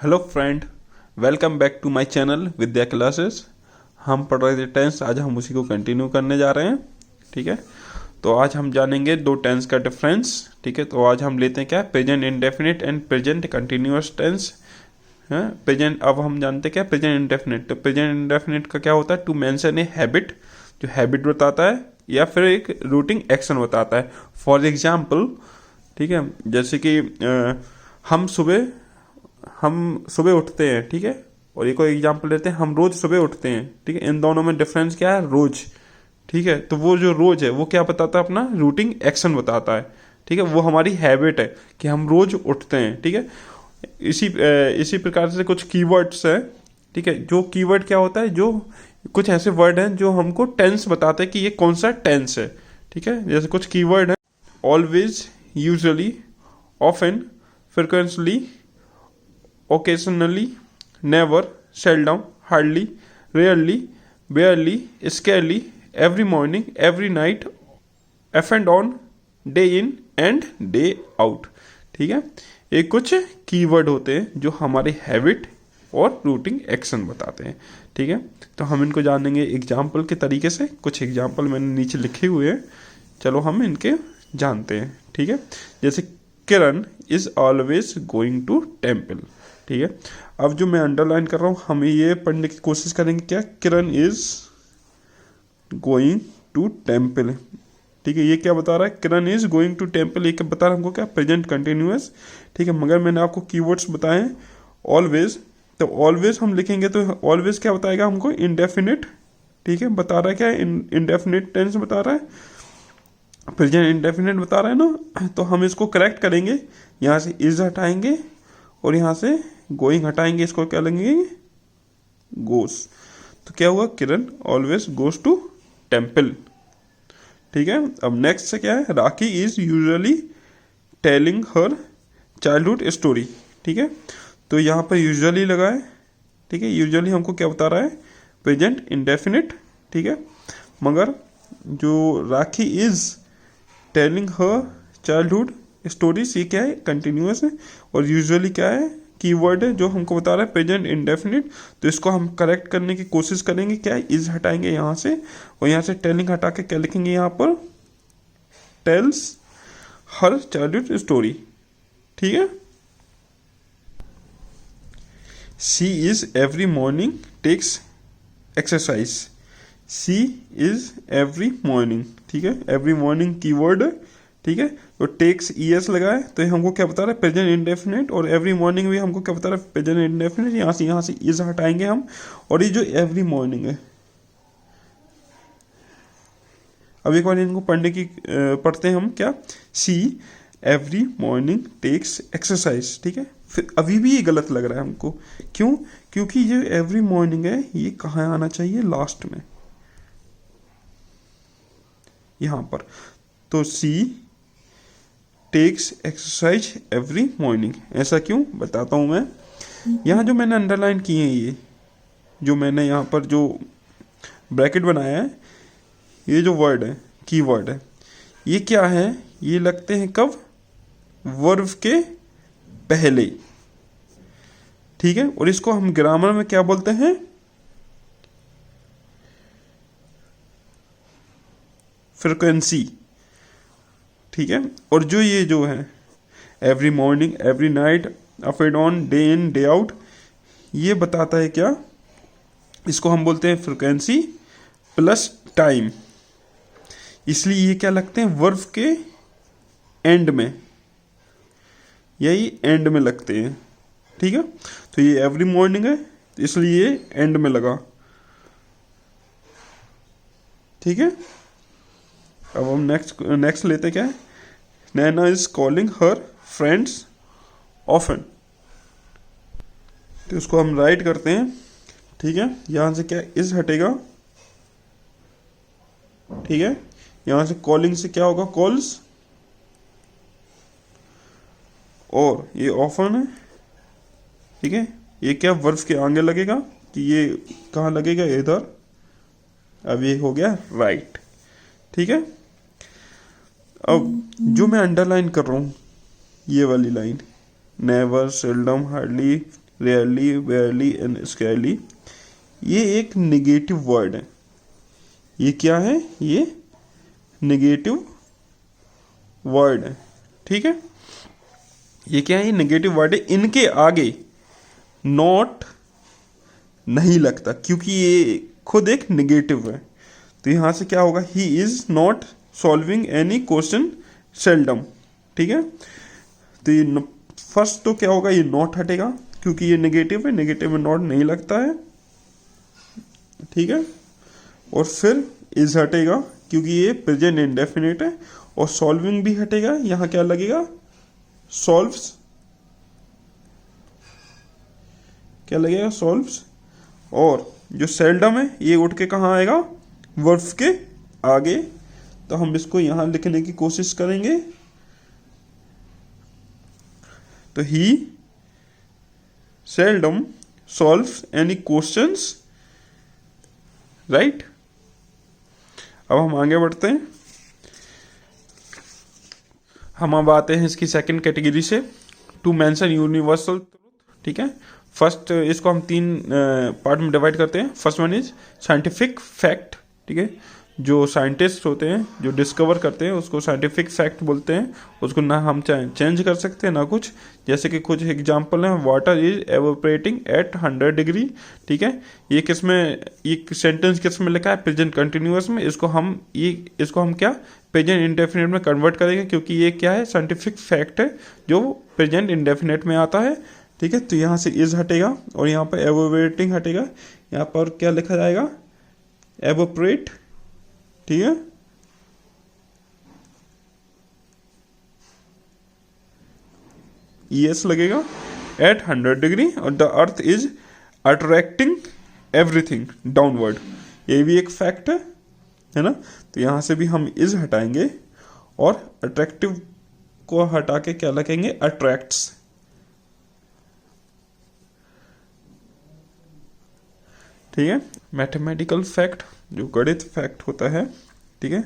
Hello friend, welcome back to my channel Vidya classes. हम पढ़ रहे थे टेंस, आज हम उसी को कंटिन्यू करने जा रहे हैं। ठीक है, तो आज हम जानेंगे दो टेंस का डिफरेंस। ठीक है, तो आज हम लेते हैं क्या, present indefinite and present continuous tense है। प्रेजेंट, अब हम जानते हैं क्या प्रेजेंट इंडेफिनिट। तो प्रेजेंट इंडेफिनिट का क्या होता है, टू मेंशन ए हैबिट, जो हैबिट बताता है या फिर एक रूटिंग एक्शन बताता है। फॉर एग्जाम्पल, ठीक है, जैसे कि हम सुबह उठते हैं। ठीक है, और एक और एग्जांपल लेते हैं, हम रोज सुबह उठते हैं। ठीक है, इन दोनों में डिफरेंस क्या है, रोज। ठीक है, तो वो जो रोज है वो क्या बताता है, अपना रूटीन एक्शन बताता है। ठीक है, वो हमारी हैबिट है कि हम रोज उठते हैं। ठीक है, इसी प्रकार से कुछ कीवर्ड्स हैं। ठीक है, जो कीवर्ड क्या होता है, जो कुछ ऐसे वर्ड हैं जो हमको टेंस बताते हैं कि ये कौन सा टेंस है। ठीक है, जैसे कुछ कीवर्ड है, always, usually, often, frequently, occasionally, never, seldom, hardly, rarely, barely, scarcely, every morning, every night, off and on, day in and day out। ठीक है, ये कुछ कीवर्ड होते हैं जो हमारी हैबिट और रूटिंग एक्शन बताते हैं। ठीक है, तो हम इनको जानेंगे एग्जाम्पल के तरीके से। कुछ एग्जाम्पल मैंने नीचे लिखे हुए हैं, चलो हम इनके जानते हैं। ठीक है, जैसे Kiran is always going to temple. ठीक है, अब जो मैं अंडरलाइन कर रहा हूँ, हम ये पढ़ने की कोशिश करेंगे क्या, किरण इज गोइंग टू टेम्पल। ठीक है, ये क्या बता रहा है, किरण इज गोइंग टू टेम्पल, ये क्या बता रहा है हमको, क्या प्रेजेंट कंटिन्यूअस। ठीक है, मगर मैंने आपको कीवर्ड्स बताए ऑलवेज, तो ऑलवेज हम लिखेंगे तो ऑलवेज क्या बताएगा हमको, इंडेफिनिट। ठीक है, बता रहा है क्या, इंडेफिनिट टेंस बता रहा है, प्रेजेंट इंडेफिनिट बता रहा है ना। तो हम इसको करेक्ट करेंगे, यहाँ से इज हटाएंगे और यहाँ से गोइंग हटाएंगे, इसको क्या लेंगे, गोस। तो क्या हुआ, Kiran always goes to temple. ठीक है, अब नेक्स्ट से क्या है, Rakhi is usually telling her childhood story. ठीक है, तो यहाँ पर यूजुअली लगा है। ठीक है, यूजुअली हमको क्या बता रहा है, प्रेजेंट इंडेफिनिट। ठीक है, मगर जो Rakhi is telling her childhood stories, ये क्या है, कंटिन्यूअस है। और यूजुअली क्या है, कीवर्ड है जो हमको बता रहा है प्रेजेंट इंडेफिनिट। तो इसको हम करेक्ट करने की कोशिश करेंगे, क्या है, इज हटाएंगे यहाँ से और यहाँ से टेलिंग हटा के क्या लिखेंगे, यहाँ पर टेल्स हर चाइल्डहुड स्टोरी। ठीक है, she is every morning takes exercise. She is every morning. ठीक है, एवरी मॉर्निंग कीवर्ड है। ठीक है, तो टेक्स ईएस लगा है, तो ये हमको क्या बता रहा है, प्रेजेंट इंडेफिनिट। और एवरी मॉर्निंग भी हमको क्या बता रहा है, प्रेजेंट इंडेफिनिट। यहाँ से इज हटाएंगे हम, और ये जो एवरी मॉर्निंग है, अब एक बार इनको पढ़ते हैं हम क्या, she every morning takes exercise. ठीक है, फिर अभी भी ये गलत लग रहा है हमको, क्यों, क्योंकि ये एवरी मॉर्निंग है, ये कहाँ आना चाहिए, लास्ट में, यहाँ पर। तो सी टेक्स एक्सरसाइज एवरी मॉर्निंग, ऐसा क्यों, बताता हूँ मैं। यहाँ जो मैंने अंडरलाइन किए हैं, ये जो मैंने यहाँ पर जो ब्रैकेट बनाया है, ये जो वर्ड है, की वर्ड है, ये क्या है, ये लगते हैं कब, वर्ब के पहले। ठीक है, और इसको हम ग्रामर में क्या बोलते हैं, फ्रिक्वेंसी। ठीक है, और जो ये जो है every morning, every night, up and on, day in day out, ये बताता है क्या, इसको हम बोलते हैं फ्रिक्वेंसी प्लस टाइम। इसलिए ये क्या लगते हैं, वर्ब के एंड में, यही एंड में लगते हैं। ठीक है, तो ये एवरी मॉर्निंग है, इसलिए ये एंड में लगा। ठीक है, अब हम नेक्स्ट लेते क्या है, Naina is calling her friends often. तो उसको हम राइट करते हैं। ठीक है, यहाँ से क्या इज हटेगा। ठीक है, यहाँ से कॉलिंग से क्या होगा, कॉल्स, और ये ऑफन है। ठीक है, ये क्या वर्ब के आगे लगेगा, कि ये कहाँ लगेगा, इधर। अब ये हो गया राइट। ठीक है, अब जो मैं अंडरलाइन कर रहा हूँ, ये वाली line, never, seldom, hardly, rarely, barely and scarcely, ये एक नेगेटिव वर्ड है। ये क्या है? ये नेगेटिव वर्ड है, ठीक है। ये क्या है? ये नेगेटिव वर्ड है। इनके आगे नॉट नहीं लगता क्योंकि ये खुद एक नेगेटिव है। तो यहाँ से क्या होगा? He is not solving any question seldom, ठीक है। तो ये फर्स्ट तो क्या होगा? ये नॉट हटेगा क्योंकि ये नेगेटिव है, नेगेटिव में नॉट नहीं लगता है, ठीक है। और फिर इज हटेगा क्योंकि ये प्रेजेंट इंडेफिनिट है। और सॉल्विंग भी हटेगा, यहाँ क्या लगेगा? सॉल्व्स, क्या लगेगा? सॉल्व्स। और जो सेल्डम है ये उठ के कहाँ आएगा? वर्ब के आगे। तो हम इसको यहाँ लिखने की कोशिश करेंगे। तो he seldom solves any questions, right. अब हम आगे बढ़ते हैं। हम अब आते हैं इसकी सेकंड कैटेगरी से, टू मेंशन यूनिवर्सल ट्रूथ, ठीक है। फर्स्ट इसको हम तीन पार्ट में डिवाइड करते हैं। First one is scientific fact, ठीक है। जो साइंटिस्ट होते हैं, जो डिस्कवर करते हैं, उसको साइंटिफिक फैक्ट बोलते हैं। उसको ना हम चेंज कर सकते हैं ना कुछ। जैसे कि कुछ एग्जांपल हैं, water is evaporating at 100 degree, ठीक है। ये किस में, ये सेंटेंस किस में लिखा है? प्रेजेंट कंटिन्यूअस में। इसको हम क्या प्रेजेंट इंडेफिनिट में कन्वर्ट करेंगे क्योंकि ये क्या है? साइंटिफिक फैक्ट है जो प्रेजेंट इंडेफिनिट में आता है, ठीक है। तो यहाँ से इज हटेगा और यहाँ पर एवोपरेटिंग हटेगा। यहाँ पर क्या लिखा जाएगा? एवोपरेट, ठीक है। ES लगेगा एट 100 डिग्री। और the earth is attracting everything downward, ये भी एक फैक्ट है ना। तो यहां से भी हम इज हटाएंगे और अट्रैक्टिव को हटा के क्या लिखेंगे? अट्रैक्ट्स, ठीक है। मैथमेटिकल फैक्ट, जो गणित फैक्ट होता है, ठीक है,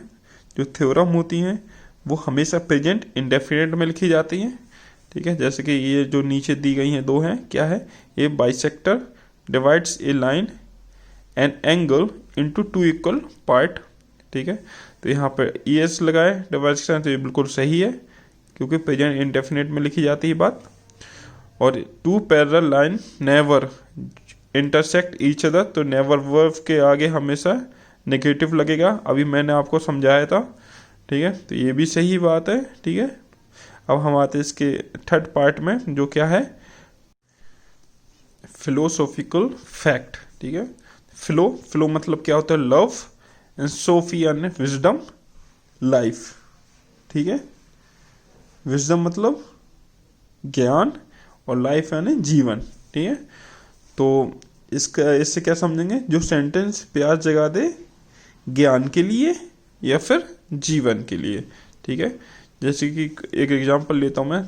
जो थ्योरम होती हैं वो हमेशा प्रेजेंट इंडेफिनिट में लिखी जाती हैं, ठीक है। जैसे कि ये जो नीचे दी गई हैं दो हैं, क्या है? ये bisector divides A line an angle into two equal part, ठीक है। तो यहाँ पर ES लगाए डिवाइड, तो ये बिल्कुल सही है क्योंकि प्रेजेंट इंडेफिनिट में लिखी जाती है बात। और two parallel line never intersect each other, तो नेवर वर्ब के आगे हमेशा नेगेटिव लगेगा। अभी मैंने आपको समझाया था, ठीक है। तो ये भी सही बात है, ठीक है। अब हम आते हैं इसके थर्ड पार्ट में, जो क्या है? फिलोसॉफिकल फैक्ट, ठीक है। फिलो मतलब क्या होता है? लव, एंड सोफी यानी विजडम, लाइफ, ठीक है। विजडम मतलब ज्ञान और लाइफ यानी जीवन, ठीक है। तो इससे क्या समझेंगे? जो सेंटेंस प्यार जगा दे ज्ञान के लिए या फिर जीवन के लिए, ठीक है। जैसे कि एक एग्जांपल लेता हूं मैं,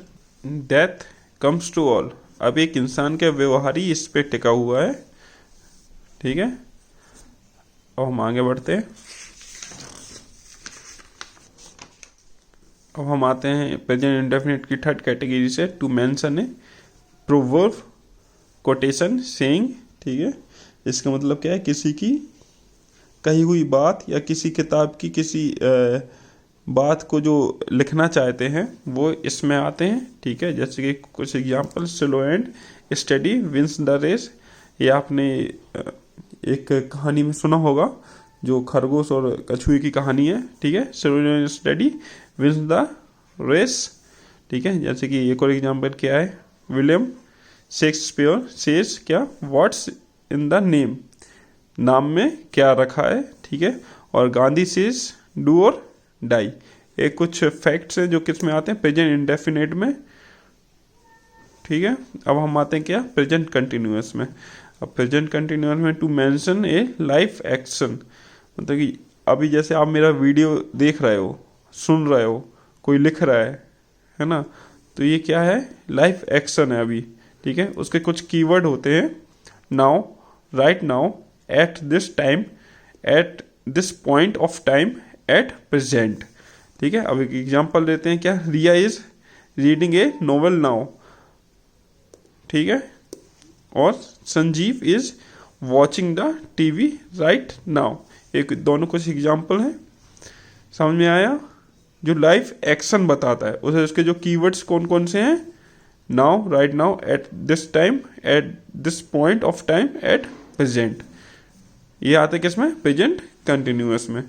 डेथ कम्स टू ऑल। अब एक इंसान का व्यवहार ही इस पे टिका हुआ है, ठीक है। अब हम आगे बढ़ते हैं। अब हम आते हैं प्रेजेंट इंडेफिनिट की थर्ड कैटेगरी से, to mention a proverb, quotation, saying, ठीक है। इसका मतलब क्या है? किसी की कही हुई बात या किसी किताब की किसी बात को जो लिखना चाहते हैं वो इसमें आते हैं, ठीक है। जैसे कि कुछ example, slow and steady wins the race. ये आपने एक कहानी में सुना होगा, जो खरगोश और कछुए की कहानी है, ठीक है। Slow and steady wins the race, ठीक है। जैसे कि एक और एग्जांपल क्या है? विलियम शेक्सपियर सेज क्या? व्हाट्स इन द नेम, नाम में क्या रखा है, ठीक है। और Gandhi says do or die. ये कुछ फैक्ट्स हैं जो किस में आते हैं? प्रेजेंट इंडेफिनिट में, ठीक है। अब हम आते हैं क्या? प्रेजेंट कंटिन्यूअस में। अब प्रेजेंट कंटिन्यूअस में to mention a life action, मतलब कि अभी जैसे आप मेरा वीडियो देख रहे हो, सुन रहे हो, कोई लिख रहा है ना, तो ये क्या है? लाइफ एक्शन है अभी, ठीक है। उसके कुछ कीवर्ड होते हैं, now, right now, at this time, at this point of time, at present, ठीक है। अब एक एग्जांपल देते हैं, क्या? Riya is reading a novel now, ठीक है। और Sanjeev is watching the TV right now. एक दोनों कुछ एग्जाम्पल हैं, समझ में आया। जो लाइफ एक्शन बताता है उसे उसके जो कीवर्ड्स कौन कौन से हैं, now, right now, at this time, at this point of time, at present. ये आते किसमें, प्रेजेंट कंटिन्यूअस में।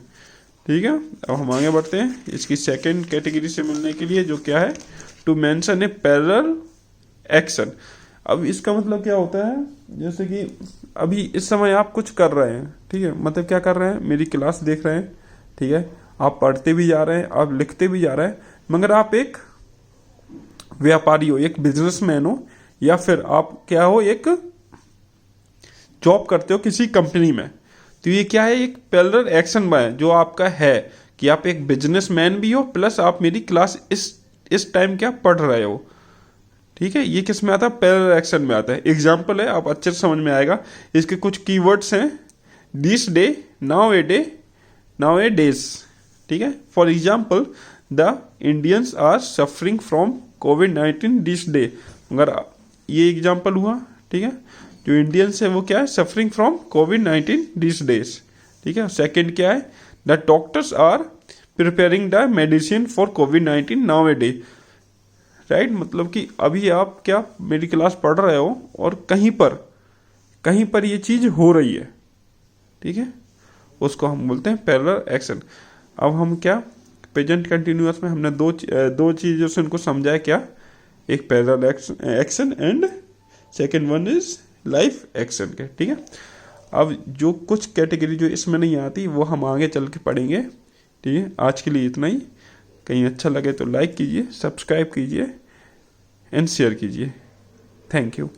ठीक है, अब हम आगे बढ़ते हैं इसकी सेकंड कैटेगरी से मिलने के लिए, जो क्या है, to mention a parallel action. अब इसका मतलब क्या होता है, जैसे कि अभी इस समय आप कुछ कर रहे हैं, ठीक है, मतलब क्या कर रहे हैं, मेरी क्लास देख रहे हैं, ठीक है, आप पढ़ते भी जा रहे हैं, आप लिखते भी जा रहे हैं, मगर आप एक व्यापारी हो, एक बिजनेसमैन हो, या फिर आप क्या हो, एक जॉब करते हो किसी कंपनी में। तो ये क्या है, एक पैरेलल एक्शन में जो आपका है कि आप एक बिजनेसमैन भी हो प्लस आप मेरी क्लास इस टाइम क्या पढ़ रहे हो। ठीक है, ये किस में आता है, पैरेलल एक्शन में आता है। एग्जाम्पल है, आप अच्छे से समझ में आएगा। इसके कुछ कीवर्ड्स हैं, this day, nowadays. ठीक है, for example the Indians are suffering from कोविड-19 दिस डे। अगर ये एग्जाम्पल हुआ, ठीक है, जो इंडियंस है वो क्या है, सफरिंग फ्रॉम कोविड-19 दिस डेज। ठीक है, सेकेंड क्या है, the doctors are preparing the medicine for कोविड-19 नाउ ए डे। राइट, मतलब कि अभी आप क्या मेरी क्लास पढ़ रहे हो और कहीं पर ये चीज हो रही है। ठीक है, उसको हम बोलते हैं पैरेलल एक्शन। अब हम क्या प्रेजेंट कंटिन्यूअस में हमने दो चीजों से उनको समझाया, क्या, एक parallel action and second one is life action के। ठीक है, अब जो कुछ कैटेगरी जो इसमें नहीं आती वो हम आगे चल के पढ़ेंगे। ठीक है, आज के लिए इतना ही। कहीं अच्छा लगे तो लाइक कीजिए, सब्सक्राइब कीजिए एंड शेयर कीजिए। Thank you.